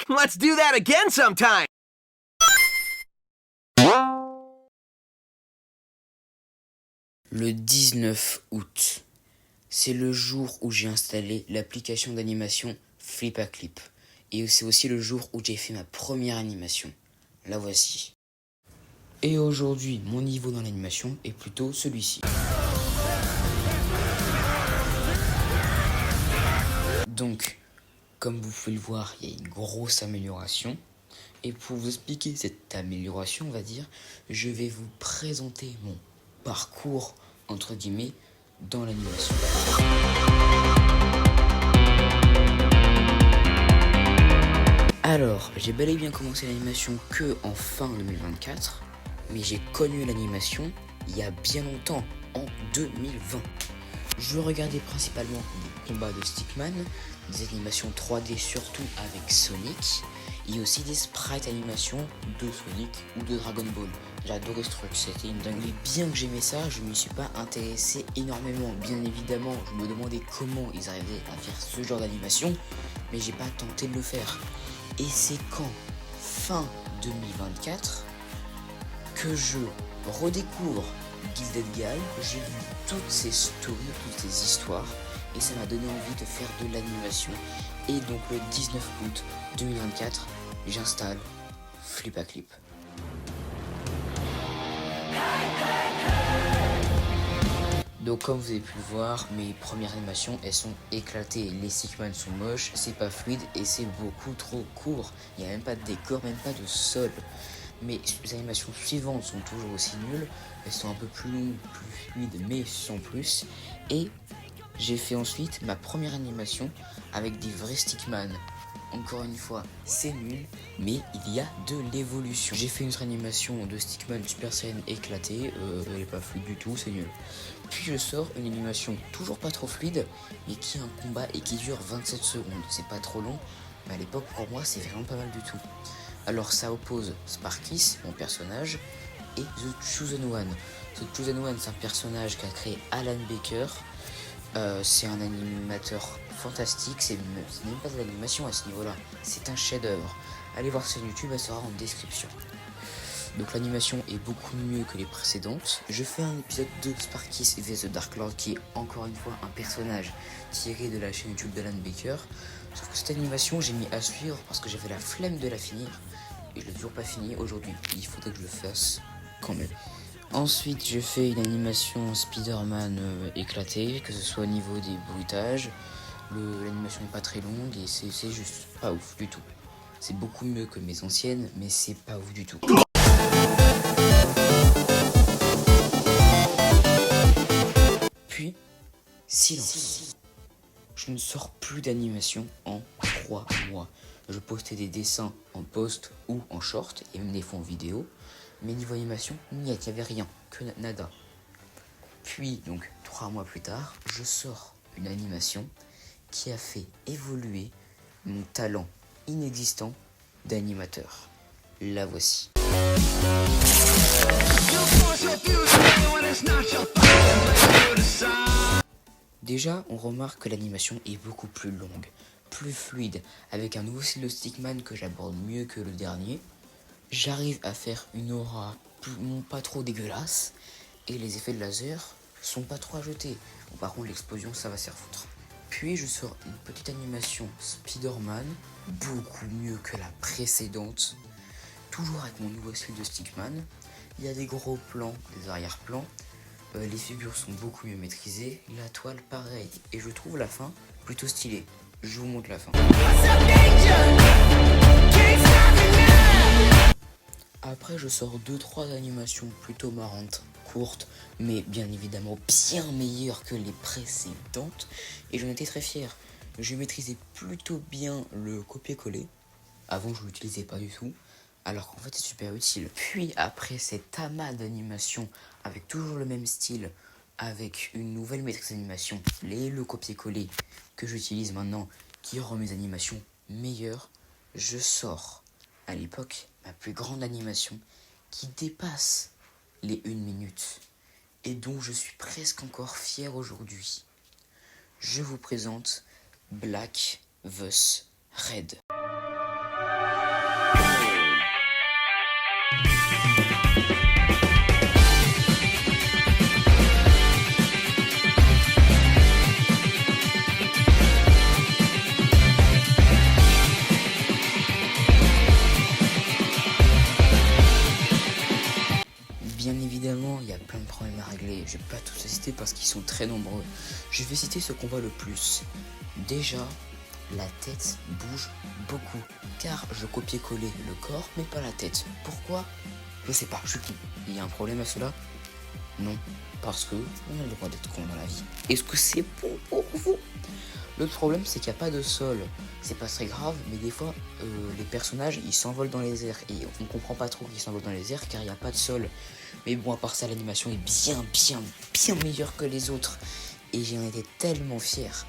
Let's do that again sometime! Le 19 août, c'est le jour où j'ai installé l'application d'animation Flipaclip. Et c'est aussi le jour où j'ai fait ma première animation. La voici. Et aujourd'hui, mon niveau dans l'animation est plutôt celui-ci. Donc, comme vous pouvez le voir, il y a une grosse amélioration. Et pour vous expliquer cette amélioration, on va dire, je vais vous présenter mon parcours, entre guillemets, dans l'animation. Alors, j'ai bel et bien commencé l'animation que en fin 2024, mais j'ai connu l'animation il y a bien longtemps, en 2020. Je regardais principalement des combats de Stickman, des animations 3D surtout avec Sonic, et aussi des sprites animations de Sonic ou de Dragon Ball. J'adorais ce truc, c'était une dinguerie. Bien que j'aimais ça, je ne me suis pas intéressé énormément. Bien évidemment, je me demandais comment ils arrivaient à faire ce genre d'animation, mais j'ai pas tenté de le faire. Et c'est quand, fin 2024, que je redécouvre Gilded Guy, j'ai lu toutes ces stories, toutes ces histoires, et ça m'a donné envie de faire de l'animation. Et donc le 19 août 2024, j'installe Flipaclip. Donc comme vous avez pu le voir, mes premières animations, elles sont éclatées. Les Stickman sont moches, c'est pas fluide et c'est beaucoup trop court. Il n'y a même pas de décor, même pas de sol. Mais les animations suivantes sont toujours aussi nulles. Elles sont un peu plus longues, plus fluides, mais sans plus. Et j'ai fait ensuite ma première animation avec des vrais Stickman. Encore une fois, c'est nul, mais il y a de l'évolution. J'ai fait une autre animation de Stickman Super Saiyan éclatée, elle est pas fluide du tout, c'est nul. Puis je sors une animation toujours pas trop fluide, mais qui est un combat et qui dure 27 secondes. C'est pas trop long, mais à l'époque pour moi c'est vraiment pas mal du tout. Alors ça oppose Sparkis, mon personnage, et The Chosen One. The Chosen One, c'est un personnage qu'a créé Alan Baker. C'est un animateur fantastique, c'est même pas de l'animation à ce niveau-là, c'est un chef-d'œuvre. Allez voir sur YouTube, elle sera en description. Donc l'animation est beaucoup mieux que les précédentes. Je fais un épisode de Sparkis vs The Dark Lord qui est encore une fois un personnage tiré de la chaîne YouTube d'Alan Baker. Sauf que cette animation, j'ai mis à suivre parce que j'avais la flemme de la finir. Et je l'ai toujours pas fini aujourd'hui. Il faudrait que je le fasse quand même. Ensuite, je fais une animation Spider-Man éclatée, que ce soit au niveau des bruitages. L'animation n'est pas très longue et c'est juste pas ouf du tout. C'est beaucoup mieux que mes anciennes, mais c'est pas ouf du tout. Puis, silence. Je ne sors plus d'animation en 3 mois. Je postais des dessins en post ou en short et même des fois en vidéo. Mais niveau animation, il n'y avait rien, que nada. Puis, donc, 3 mois plus tard, je sors une animation qui a fait évoluer mon talent inexistant d'animateur. La voici. Déjà, on remarque que l'animation est beaucoup plus longue, plus fluide, avec un nouveau style de Stickman que j'aborde mieux que le dernier. J'arrive à faire une aura pas trop dégueulasse, et les effets de laser sont pas trop à jeter. Bon, par contre, l'explosion, ça va se faire foutre. Puis je sors une petite animation Spider-Man, beaucoup mieux que la précédente, toujours avec mon nouveau style de Stickman. Il y a des gros plans, des arrière-plans. Les figures sont beaucoup mieux maîtrisées, la toile pareil, et je trouve la fin plutôt stylée. Je vous montre la fin. Après je sors 2-3 animations plutôt marrantes, courtes, mais bien évidemment bien meilleures que les précédentes, et j'en étais très fier. Je maîtrisais plutôt bien le copier-coller, avant je l'utilisais pas du tout. Alors qu'en fait c'est super utile. Puis après cet amas d'animation avec toujours le même style, avec une nouvelle maîtrise d'animation, le copier-coller que j'utilise maintenant, qui rend mes animations meilleures, je sors à l'époque ma plus grande animation qui dépasse les 1 minute et dont je suis presque encore fier aujourd'hui. Je vous présente Black vs Red. parce qu'ils sont très nombreux. Je vais citer ce qu'on voit le plus. Déjà, la tête bouge beaucoup, car je copiais-collais le corps, mais pas la tête. Pourquoi? Je sais pas, je suis con. Il y a un problème à cela? Non, parce que on a le droit d'être con dans la vie. Est-ce que c'est bon pour vous? L'autre problème, c'est qu'il n'y a pas de sol. C'est pas très grave, mais des fois, les personnages, ils s'envolent dans les airs. Et on comprend pas trop qu'ils s'envolent dans les airs, car il n'y a pas de sol. Mais bon, à part ça, l'animation est bien meilleure que les autres. Et j'en étais tellement fier.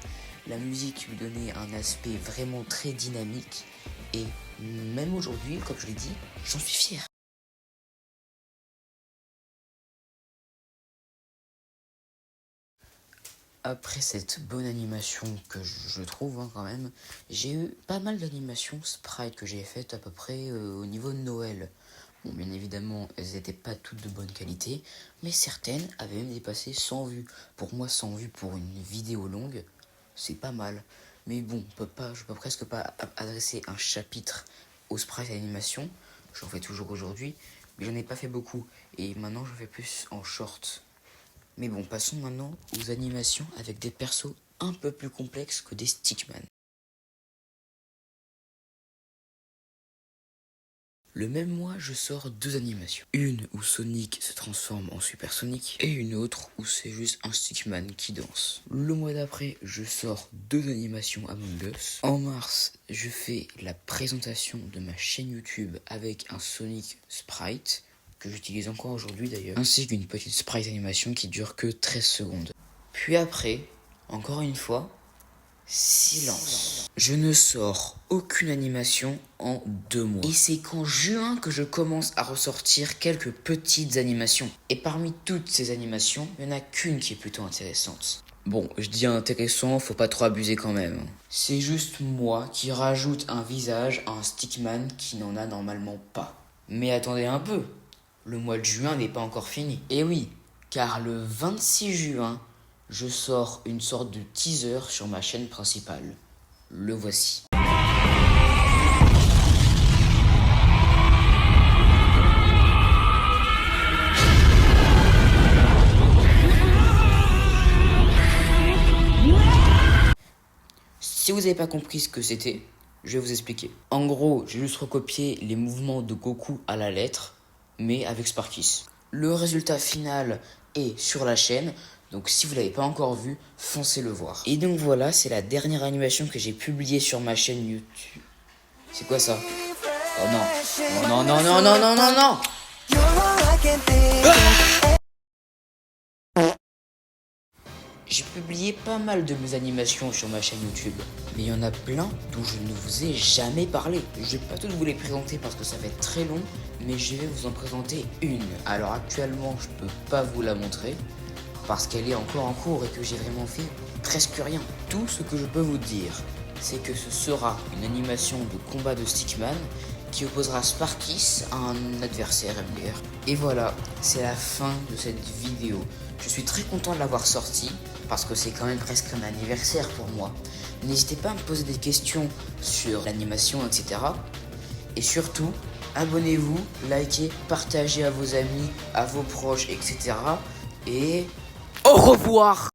La musique lui donnait un aspect vraiment très dynamique. Et même aujourd'hui, comme je l'ai dit, j'en suis fier. Après cette bonne animation que je trouve quand même, j'ai eu pas mal d'animations sprite que j'ai faites à peu près au niveau de Noël. Bon, bien évidemment, elles n'étaient pas toutes de bonne qualité, mais certaines avaient même dépassé 100 vues. Pour moi, 100 vues pour une vidéo longue, c'est pas mal. Mais bon, je peux presque pas adresser un chapitre au sprite animation. J'en fais toujours aujourd'hui, mais j'en ai pas fait beaucoup. Et maintenant, j'en fais plus en short. Mais bon, passons maintenant aux animations avec des persos un peu plus complexes que des Stickman. Le même mois, je sors deux animations. Une où Sonic se transforme en Super Sonic et une autre où c'est juste un Stickman qui danse. Le mois d'après, je sors deux animations Among Us. En mars, je fais la présentation de ma chaîne YouTube avec un Sonic Sprite, que j'utilise encore aujourd'hui d'ailleurs, ainsi qu'une petite sprite animation qui dure que 13 secondes. Puis après, encore une fois, silence. Je ne sors aucune animation en 2 mois. Et c'est qu'en juin que je commence à ressortir quelques petites animations. Et parmi toutes ces animations, il n'y en a qu'une qui est plutôt intéressante. Bon, je dis intéressant, faut pas trop abuser quand même. C'est juste moi qui rajoute un visage à un Stickman qui n'en a normalement pas. Mais attendez un peu. Le mois de juin n'est pas encore fini. Et oui, car le 26 juin, je sors une sorte de teaser sur ma chaîne principale. Le voici. Si vous n'avez pas compris ce que c'était, je vais vous expliquer. En gros, j'ai juste recopié les mouvements de Goku à la lettre, mais avec Sparkis. Le résultat final est sur la chaîne, donc si vous ne l'avez pas encore vu, foncez le voir. Et donc voilà, c'est la dernière animation que j'ai publiée sur ma chaîne YouTube. C'est quoi ça? Oh non. Oh non, non, non, non, non, non, non. J'ai publié pas mal de mes animations sur ma chaîne YouTube, mais il y en a plein dont je ne vous ai jamais parlé. Je vais pas toutes vous les présenter parce que ça va être très long, mais je vais vous en présenter une. Alors actuellement, je peux pas vous la montrer parce qu'elle est encore en cours et que j'ai vraiment fait presque rien. Tout ce que je peux vous dire, c'est que ce sera une animation de combat de Stickman qui opposera Sparkis à un adversaire MDR. Et voilà, c'est la fin de cette vidéo. Je suis très content de l'avoir sortie parce que c'est quand même presque un anniversaire pour moi. N'hésitez pas à me poser des questions sur l'animation, etc. Et surtout, abonnez-vous, likez, partagez à vos amis, à vos proches, etc. Et au revoir!